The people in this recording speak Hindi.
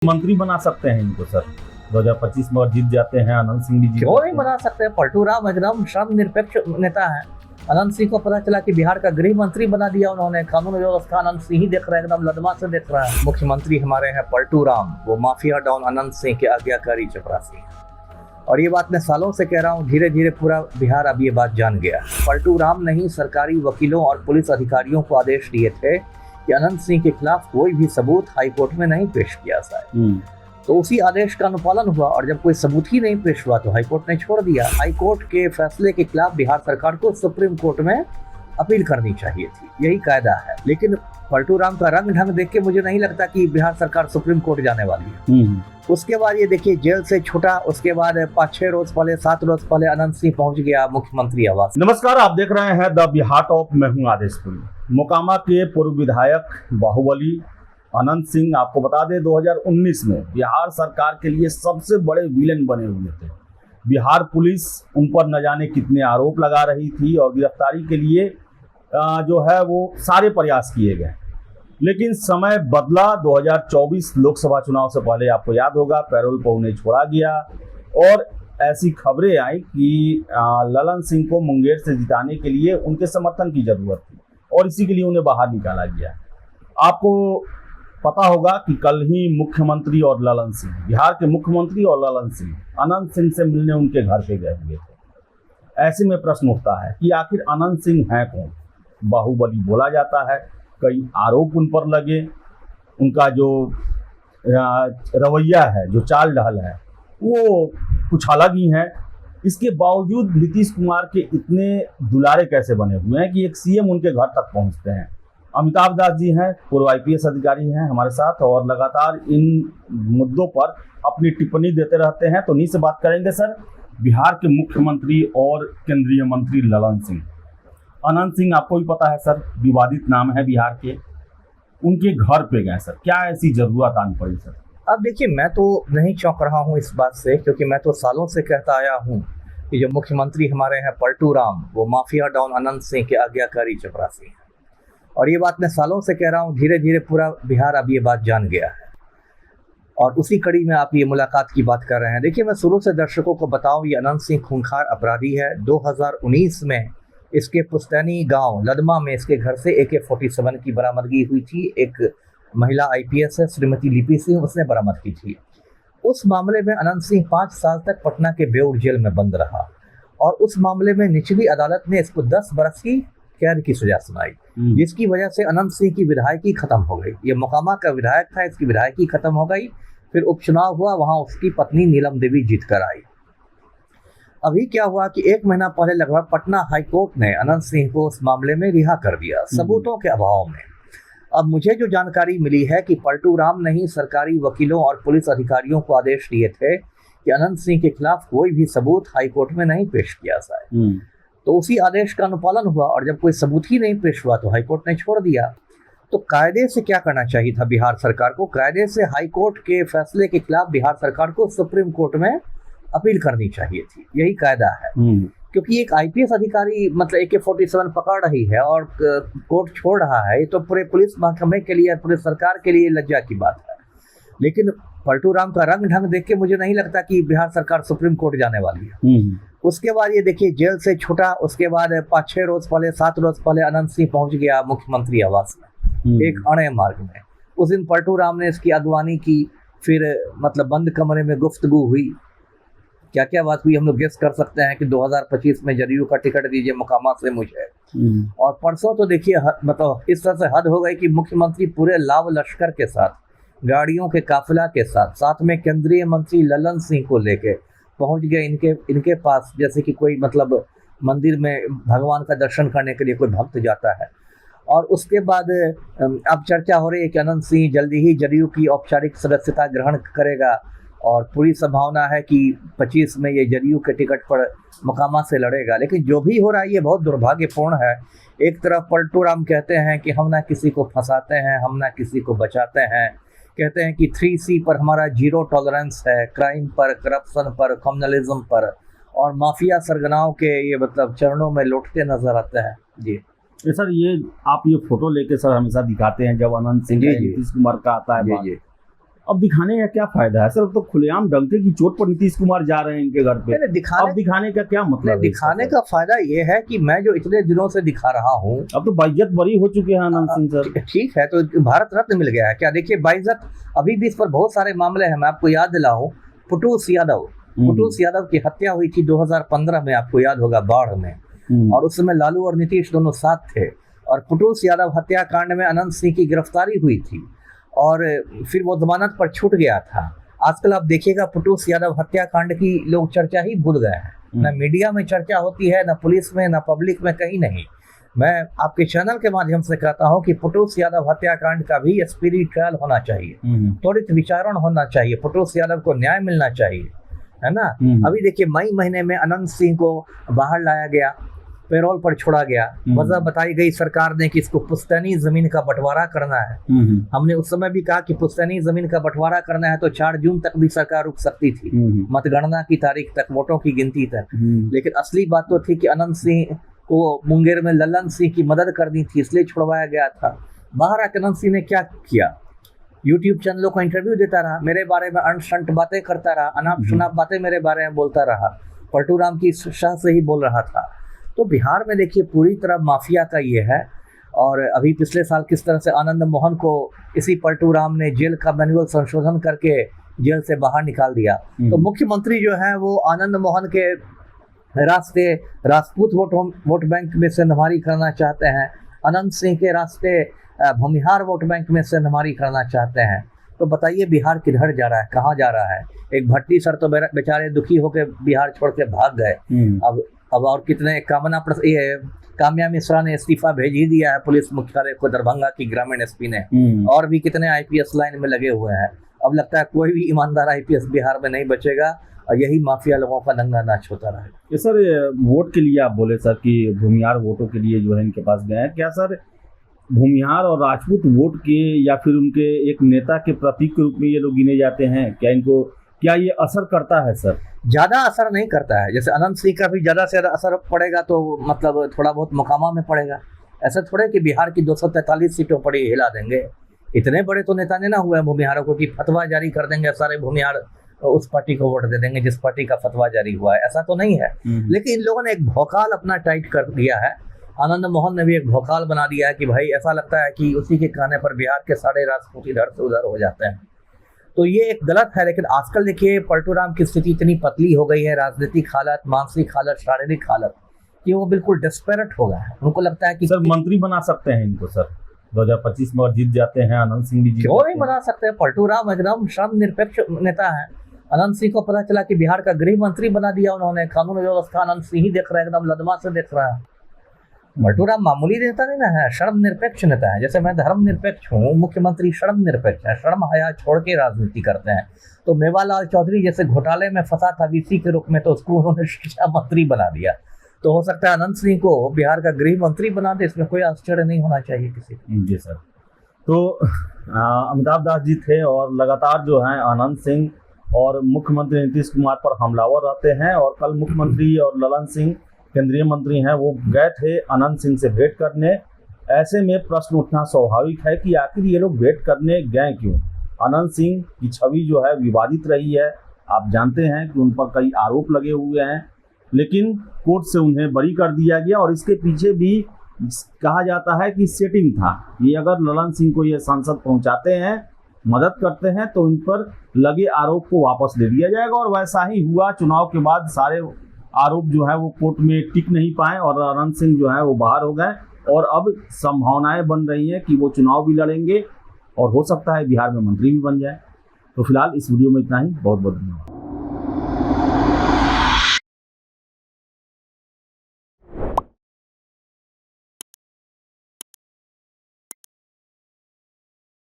मंत्री बना सकते हैं इनको सर। 2025 में और जीत जाते हैं अनंत सिंह भी जीत क्यों जाते नहीं हैं। बना सकते? पलटू राम एकदम श्रमनिरपेक्ष नेता है। अनंत सिंह को पता चला कि बिहार का गृह मंत्री बना दिया उन्होंने। कानून व्यवस्था अनंत सिंह ही देख रहा है, एकदम लदमा से देख रहा है। मुख्यमंत्री हमारे हैं पलटू राम, वो माफिया डॉन अनंत सिंह के आज्ञाकारी चपरासी हैं। और ये बात मैं सालों से कह रहा हूँ, धीरे धीरे पूरा बिहार अब ये बात जान गया। पलटू राम ने ही सरकारी वकीलों और पुलिस अधिकारियों को आदेश दिए थे कि अनंत सिंह के खिलाफ कोई भी सबूत हाईकोर्ट में नहीं पेश किया जाए। तो उसी आदेश का अनुपालन हुआ और जब कोई सबूत ही नहीं पेश हुआ तो हाईकोर्ट ने छोड़ दिया। हाईकोर्ट के फैसले के खिलाफ बिहार सरकार को सुप्रीम कोर्ट में अपील करनी चाहिए थी, यही कायदा है। लेकिन पलटू राम का रंग ढंग देख के मुझे नहीं लगता कि बिहार सरकार सुप्रीम कोर्ट जाने वाली है। उसके बाद ये देखिए, जेल से छूटा, उसके बाद 5-6 रोज पहले 7 रोज पहले अनंत सिंह पहुंच गया मुख्यमंत्री आवास। नमस्कार, आप देख रहे हैं द बिहार टॉप। मैं हूं आदेशपुरी। मोकामा के पूर्व विधायक बाहुबली अनंत सिंह, आपको बता दें 2019 में बिहार सरकार के लिए सबसे बड़े विलेन बने हुए थे। बिहार पुलिस उन पर न जाने कितने आरोप लगा रही थी और गिरफ्तारी के लिए जो है वो सारे प्रयास किए गए। लेकिन समय बदला। 2024 लोकसभा चुनाव से पहले आपको याद होगा पैरोल पर उन्हें छोड़ा गया और ऐसी खबरें आई कि ललन सिंह को मुंगेर से जिताने के लिए उनके समर्थन की जरूरत थी और इसी के लिए उन्हें बाहर निकाला गया। आपको पता होगा कि कल ही मुख्यमंत्री और ललन सिंह, बिहार के मुख्यमंत्री और ललन सिंह अनंत सिंह से मिलने उनके घर पे गए हुए थे। ऐसे में प्रश्न उठता है कि आखिर अनंत सिंह हैं कौन? बाहुबली बोला जाता है, कई आरोप उन पर लगे, उनका जो रवैया है, जो चाल ढाल है, वो कुछ अलग ही है। इसके बावजूद नीतीश कुमार के इतने दुलारे कैसे बने हुए हैं कि एक सीएम उनके घर तक पहुंचते हैं। अमिताभ दास जी हैं, पूर्व आईपीएस अधिकारी हैं हमारे साथ और लगातार इन मुद्दों पर अपनी टिप्पणी देते रहते हैं। तो उन्हीं से बात करेंगे सर। बिहार के मुख्यमंत्री और केंद्रीय मंत्री ललन सिंह, अनंत सिंह आपको भी पता है सर, विवादित नाम है बिहार के, उनके घर पे गए सर। क्या ऐसी जरूरत आन पड़ी सर? अब देखिए, मैं तो नहीं चौंक रहा हूँ इस बात से, क्योंकि मैं तो सालों से कहता आया हूँ कि जो मुख्यमंत्री हमारे हैं पलटू राम, वो माफिया डॉन अनंत सिंह के आज्ञाकारी चपरासी हैं। और ये बात मैं सालों से कह रहा हूँ, धीरे धीरे पूरा बिहार अब ये बात जान गया है। और उसी कड़ी में आप ये मुलाकात की बात कर रहे हैं। देखिए, मैं शुरू से दर्शकों को बताऊं, ये अनंत सिंह खूंखार अपराधी है। 2019 में इसके पुस्तैनी गांव लदमा में इसके घर से AK-47 की बरामदगी हुई थी। एक महिला IPS है श्रीमती लिपि सिंह, उसने बरामद की थी। उस मामले में अनंत सिंह 5 साल तक पटना के बेउर जेल में बंद रहा और उस मामले में निचली अदालत ने इसको 10 बरस की कैद की सजा सुनाई, जिसकी वजह से अनंत सिंह की विधायकी खत्म हो गई। ये मोकामा का विधायक था, इसकी विधायकी खत्म हो गई। फिर उपचुनाव हुआ, वहां उसकी पत्नी नीलम देवी जीत कर आई। अभी क्या हुआ कि 1 महीना पहले लगभग पटना हाईकोर्ट ने अनंत सिंह को उस मामले में रिहा कर दिया, सबूतों के अभाव में। अब मुझे जो जानकारी मिली है कि पलटू राम ने ही सरकारी वकीलों और पुलिस अधिकारियों को आदेश दिए थे कि अनंत सिंह के खिलाफ कोई भी सबूत हाईकोर्ट में नहीं पेश किया जाए। तो उसी आदेश का अनुपालन हुआ और जब कोई सबूत ही नहीं पेश हुआ तो हाईकोर्ट ने छोड़ दिया। तो कायदे से क्या करना चाहिए था बिहार सरकार को? कायदे से हाईकोर्ट के फैसले के खिलाफ बिहार सरकार को सुप्रीम कोर्ट में अपील करनी चाहिए थी, यही कायदा है। क्योंकि एक IPS अधिकारी मतलब AK-47 पकड़ रही है और कोर्ट छोड़ रहा है, ये तो पूरे पुलिस महकमे के लिए, पूरे सरकार के लिए लज्जा की बात है। लेकिन पलटू राम का रंग ढंग देख के मुझे नहीं लगता कि बिहार सरकार सुप्रीम कोर्ट जाने वाली है। उसके बाद ये देखिए, जेल से छूटा, उसके बाद 5-6 रोज पहले 7 रोज पहले अनंत सिंह पहुंच गया मुख्यमंत्री आवास में, एक अणे मार्ग में। उस दिन पलटू राम ने इसकी अगवानी की, फिर मतलब बंद कमरे में गुफ्तगू हुई। क्या क्या बात हुई हम लोग गेस कर सकते हैं कि 2025 में जदयू का टिकट दीजिए मोकामा से मुझे। और परसों तो देखिए मतलब इस तरह से हद हो गई कि मुख्यमंत्री पूरे लाव लश्कर के साथ, गाड़ियों के काफिला के साथ, साथ में केंद्रीय मंत्री ललन सिंह को लेके पहुंच गए इनके पास, जैसे कि कोई मतलब मंदिर में भगवान का दर्शन करने के लिए कोई भक्त जाता है। और उसके बाद अब चर्चा हो रही है कि अनंत सिंह जल्दी ही जदयू की औपचारिक सदस्यता ग्रहण करेगा और पूरी संभावना है कि 25 में ये जदयू के टिकट पर मोकामा से लड़ेगा। लेकिन जो भी हो रहा है ये बहुत दुर्भाग्यपूर्ण है। एक तरफ पलटू राम कहते हैं कि हम ना किसी को फंसाते हैं, हम ना किसी को बचाते हैं। कहते हैं कि 3C पर हमारा 0 टॉलरेंस है, क्राइम पर, करप्शन पर, कम्युनलिज्म पर, और माफिया सरगनाओं के ये मतलब चरणों में लौटते नजर आते हैं। जी सर, ये आप ये फोटो लेके सर हमेशा दिखाते हैं जब अनंत सिंह नीतीश कुमार का आता है। अब दिखाने का क्या फायदा है सर? अब तो खुलेआम डंके की चोट पर नीतीश कुमार जा रहे हैं इनके घर पे। अब दिखाने का क्या मतलब है? दिखाने का फायदा ये है कि मैं जो इतने दिनों से दिखा रहा हूँ, अब तो बाइज्जत बरी हो चुके हैं अनंत सिंह सर। ठीक है, तो भारत रत्न मिल गया है क्या? देखिए बाइज्जत अभी भी इस पर बहुत सारे मामले हैं। मैं आपको याद दिलाऊं, पुटूस यादव की हत्या हुई थी 2015 में, आपको याद होगा, बाढ़ में, और उस समय लालू और नीतीश दोनों साथ थे। और पुटूस यादव हत्याकांड में अनंत सिंह की गिरफ्तारी हुई थी और फिर वो जमानत पर छूट गया था। आजकल आप देखिएगा पुटूस यादव हत्याकांड की लोग चर्चा ही भूल गए हैं। न मीडिया में चर्चा होती है, न पुलिस में, न पब्लिक में, कहीं नहीं। मैं आपके चैनल के माध्यम से कहता हूं कि पुटूस यादव हत्याकांड का भी स्पीडी ट्रायल होना चाहिए, त्वरित विचारण होना चाहिए, पुटूस यादव को न्याय मिलना चाहिए, है ना। अभी देखिए मई महीने में अनंत सिंह को बाहर लाया गया, पैरोल पर छोड़ा गया। वजह बताई गई सरकार ने कि इसको पुश्तैनी जमीन का बंटवारा करना है। हमने उस समय भी कहा कि पुश्तैनी जमीन का बंटवारा करना है तो 4 जून तक भी सरकार रुक सकती थी, मतगणना की तारीख तक, वोटों की गिनती तक। लेकिन असली बात तो थी कि अनंत सिंह को मुंगेर में लल्लन सिंह की मदद करनी थी, इसलिए छुड़वाया गया था। बाहर आकर अनंत सिंह ने क्या किया? यूट्यूब चैनलों को इंटरव्यू देता रहा, मेरे बारे में अनशंट बातें करता रहा, अनाप शनाप बातें मेरे बारे में बोलता रहा, पलटूराम की शाह से ही बोल रहा था। तो बिहार में देखिए पूरी तरह माफिया का ये है। और अभी पिछले साल किस तरह से आनंद मोहन को इसी पलटूराम ने जेल का मैनुअल संशोधन करके जेल से बाहर निकाल दिया। तो मुख्यमंत्री जो है वो आनंद मोहन के रास्ते राजपूत वोट बैंक में से नमारी करना चाहते हैं, अनंत सिंह के रास्ते भूमिहार वोट बैंक में से नमारी करना चाहते हैं। तो बताइए बिहार किधर जा रहा है, कहाँ जा रहा है? एक भट्टी सर तो बेचारे दुखी होकर बिहार छोड़ के भाग गए। अब और कितने काम्या मिश्रा ने इस्तीफा भेज ही दिया है पुलिस मुख्यालय को, दरभंगा की ग्रामीण एसपी ने, और भी कितने आईपीएस लाइन में लगे हुए हैं। अब लगता है कोई भी ईमानदार आईपीएस बिहार में नहीं बचेगा और यही माफिया लोगों का नंगा नाच होता रहेगा। सर वोट के लिए आप बोले सर कि भूमिहार वोटों के लिए जो है इनके पास गए हैं, क्या सर भूमिहार और राजपूत वोट के या फिर उनके एक नेता के प्रतीक के रूप में ये लोग गिने जाते हैं? क्या ये असर करता है सर? ज़्यादा असर नहीं करता है। जैसे अनंत सिंह का भी ज़्यादा से ज़्यादा असर पड़ेगा तो मतलब थोड़ा बहुत मोकामा में पड़ेगा। ऐसा थोड़े कि बिहार की 243 सीटों पर ही हिला देंगे। इतने बड़े तो नेता नहीं ना हुए भूमिहारों को कि फतवा जारी कर देंगे, सारे भूमिहार उस पार्टी को वोट दे देंगे जिस पार्टी का फतवा जारी हुआ है। ऐसा तो नहीं है। लेकिन इन लोगों ने एक भौकाल अपना टाइट कर दिया है। आनंद मोहन ने भी एक भौकाल बना दिया है कि भाई ऐसा लगता है कि उसी के कहने पर बिहार के सारे राजपूत इधर से उधर हो जाते हैं। तो ये एक गलत है। लेकिन आजकल देखिए पलटूराम की स्थिति इतनी पतली हो गई है, राजनीतिक हालत, मानसिक हालत, शारीरिक हालत, कि वो बिल्कुल डेस्परेट हो गया है। उनको लगता है कि सर मंत्री बना सकते हैं इनको सर 2025 में, और जीत जाते हैं अनंत सिंह भी, क्यों नहीं बना सकते? पलटूराम एकदम श्रमनिरपेक्ष नेता है। अनंत सिंह को पता चला कि बिहार का गृह मंत्री बना दिया उन्होंने, कानून व्यवस्था अनंत सिंह ही देख रहा है, एकदम लदमा से देख रहा है। पलटूराम मामूली नेता नहीं ना है, धर्मनिरपेक्ष नेता है। जैसे मैं धर्मनिरपेक्ष हूँ, मुख्यमंत्री धर्मनिरपेक्ष है, शर्म हया छोड़ के राजनीति करते हैं। तो मेवालाल चौधरी जैसे घोटाले में फंसा था वीसी के रूप में, तो उसको उन्होंने शिक्षा मंत्री बना दिया। तो हो सकता है अनंत सिंह को बिहार का गृह मंत्री बना दे, इसमें कोई आश्चर्य नहीं होना चाहिए किसी को। जी सर। तो अमिताभ दास जी थे और लगातार जो है अनंत सिंह और मुख्यमंत्री नीतीश कुमार पर हमलावर रहते हैं। और कल मुख्यमंत्री और ललन सिंह केंद्रीय मंत्री हैं, वो गए थे अनंत सिंह से भेंट करने। ऐसे में प्रश्न उठना स्वाभाविक है कि आखिर ये लोग भेंट करने गए क्यों? अनंत सिंह की छवि जो है विवादित रही है। आप जानते हैं कि उन पर कई आरोप लगे हुए हैं, लेकिन कोर्ट से उन्हें बरी कर दिया गया। और इसके पीछे भी कहा जाता है कि सेटिंग था। ये अगर ललन सिंह को ये सांसद पहुंचाते हैं, मदद करते हैं, तो इन पर लगे आरोप को वापस ले लिया जाएगा। और वैसा ही हुआ। चुनाव के बाद सारे आरोप जो है वो कोर्ट में टिक नहीं पाए और अनंत सिंह जो है वो बाहर हो गए। और अब संभावनाएं बन रही हैं कि वो चुनाव भी लड़ेंगे और हो सकता है बिहार में मंत्री भी बन जाए। तो फिलहाल इस वीडियो में इतना ही। बहुत बहुत धन्यवाद।